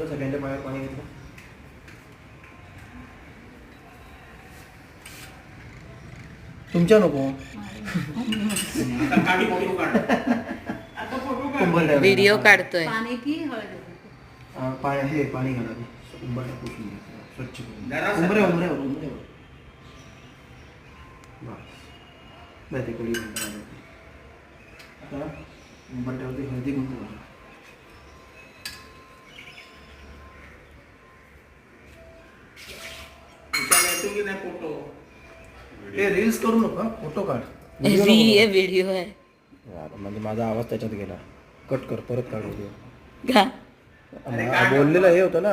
सगळ्यांच्या पायावर पाणी घेतलं. तुमच्या नको व्हिडिओ काढतोय. पाणी की हळद? पाणी घाला उंबरठा पुसून घ्यायचं, स्वच्छ करून उंबऱ्यावर बस नाही ते कोणी आता उंबरठ्यावरती हळदी कुंकू घाला. ते रील्स करू नका, फोटो काढ. व्हिडिओ आहे यार, म्हणजे माझा आवाज त्याच्यात गेला. कट कर, परत काढ व्हिडिओ. का? बोललेलं हे होतं ना.